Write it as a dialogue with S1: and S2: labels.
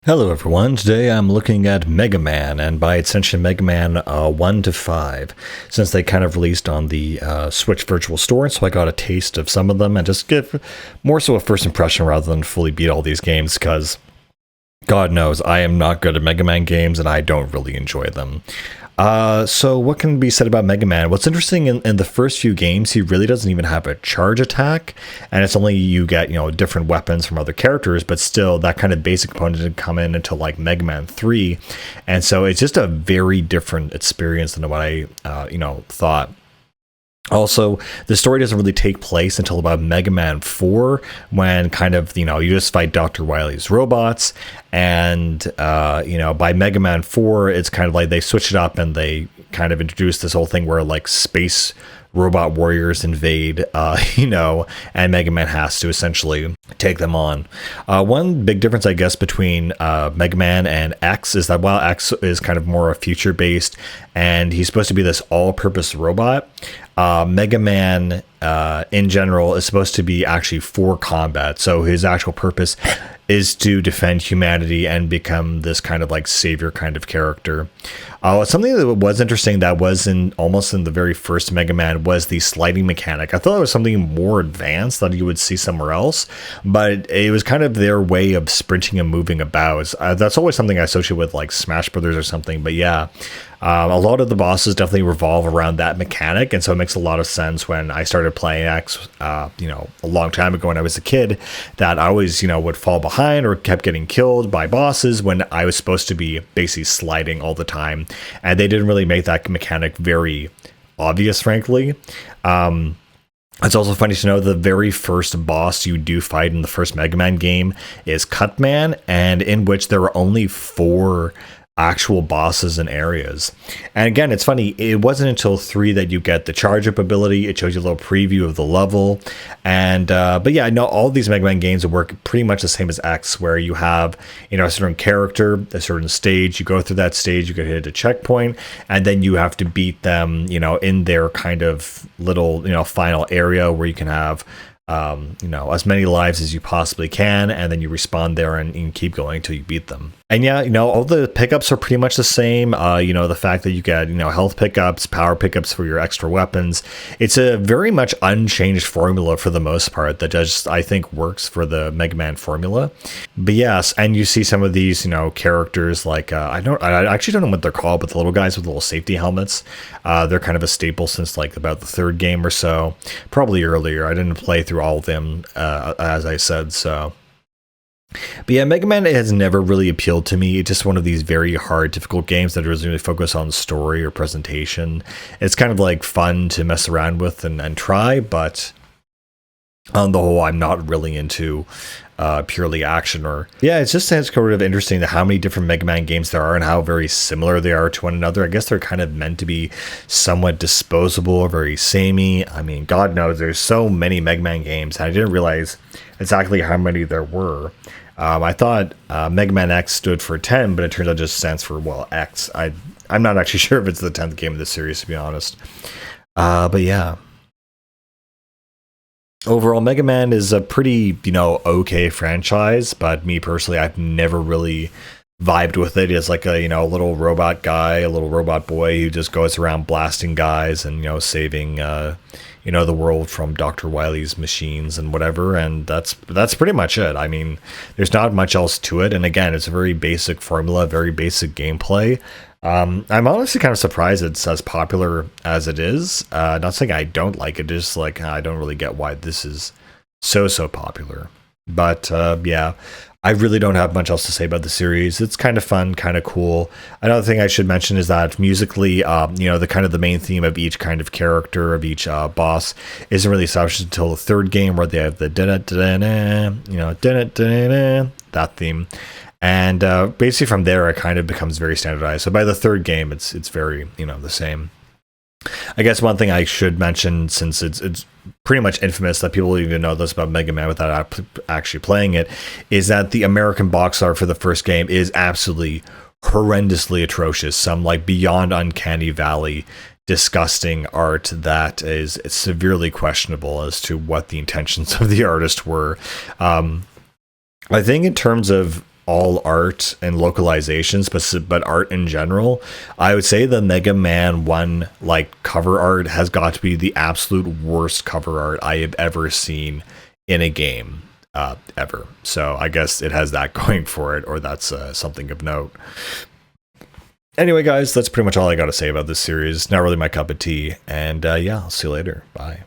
S1: Hello everyone, today I'm looking at Megaman, and by extension Megaman 1 to 5, since they kind of released on the Switch Virtual Store, so I got a taste of some of them, and just give more so a first impression rather than fully beat all these games, because God knows I am not good at Mega Man games, and I don't really enjoy them. So what can be said about Mega Man? What's interesting in the first few games, he really doesn't even have a charge attack, and it's only you get, different weapons from other characters, but still that kind of basic component didn't come in until like Mega Man 3, and so it's just a very different experience than what I, thought. Also, the story doesn't really take place until about Mega Man 4, when kind of, you just fight Dr. Wily's robots, and, by Mega Man 4, it's kind of like they switch it up and they kind of introduce this whole thing where, like, space robot warriors invade, and Mega Man has to essentially take them on. One big difference, I guess, between Mega Man and X is that while X is kind of more future-based, and he's supposed to be this all-purpose robot, Mega Man, in general, is supposed to be actually for combat. So his actual purpose is to defend humanity and become this kind of like savior kind of character. Something that was interesting that was almost in the very first Mega Man was the sliding mechanic. I thought it was something more advanced that you would see somewhere else, but it was kind of their way of sprinting and moving about. That's always something I associate with like Smash Brothers or something, but yeah. A lot of the bosses definitely revolve around that mechanic, and so it makes a lot of sense when I started playing X, a long time ago when I was a kid, that I always, would fall behind or kept getting killed by bosses when I was supposed to be basically sliding all the time, and they didn't really make that mechanic very obvious, frankly. It's also funny to know the very first boss you do fight in the first Mega Man game is Cutman, and in which there were only 4 actual bosses and areas. And again, it's funny, it wasn't until 3 that you get the charge up ability. It shows you a little preview of the level, and but yeah, I know all these Mega Man games work pretty much the same as X, where you have a certain character, a certain stage, you go through that stage, you get hit a checkpoint, and then you have to beat them in their kind of little final area where you can have as many lives as you possibly can, and then you respawn there and you keep going until you beat them. And yeah, all the pickups are pretty much the same. The fact that you get, health pickups, power pickups for your extra weapons. It's a very much unchanged formula for the most part that just, I think, works for the Mega Man formula. But yes, and you see some of these, characters like, I actually don't know what they're called, but the little guys with little safety helmets. They're kind of a staple since like about the 3rd game or so, probably earlier. I didn't play through all of them, as I said, so. But yeah, Mega Man has never really appealed to me. It's just one of these very hard, difficult games that doesn't really focus on story or presentation. It's kind of like fun to mess around with and try, but on the whole, I'm not really into purely action. Or yeah, it's just sort of interesting how many different Mega Man games there are and how very similar they are to one another. I guess they're kind of meant to be somewhat disposable or very samey. I mean, God knows there's so many Mega Man games, and I didn't realize exactly how many there were. I thought Mega Man X stood for 10, but it turns out it just stands for, well, X. I'm not actually sure if it's the 10th game of the series, to be honest. But yeah. Overall, Mega Man is a pretty, okay franchise, but me personally, I've never really vibed with it. It's like a, little robot guy, a little robot boy who just goes around blasting guys and, saving, the world from Dr. Wily's machines and whatever, and that's pretty much it. I mean, there's not much else to it, and again, it's a very basic formula, very basic gameplay. I'm honestly kind of surprised it's as popular as it is. Not saying I don't like it, just like I don't really get why this is so popular. But yeah, I really don't have much else to say about the series. It's kind of fun, kind of cool. Another thing I should mention is that musically, the kind of the main theme of each kind of character, of each boss, isn't really established until the 3rd game, where they have the that theme. And basically from there, it kind of becomes very standardized. So by the 3rd game, it's very, the same. I guess one thing I should mention, since it's pretty much infamous that people even know this about Mega Man without actually playing it, is that the American box art for the first game is absolutely horrendously atrocious. Some like beyond uncanny valley disgusting art that is severely questionable as to what the intentions of the artist were. I think in terms of all art and localizations, but art in general, I would say the Mega Man 1 like cover art has got to be the absolute worst cover art I have ever seen in a game ever. So I guess it has that going for it, or that's something of note. Anyway, guys, that's pretty much all I got to say about this series. Not really my cup of tea. And yeah, I'll see you later. Bye.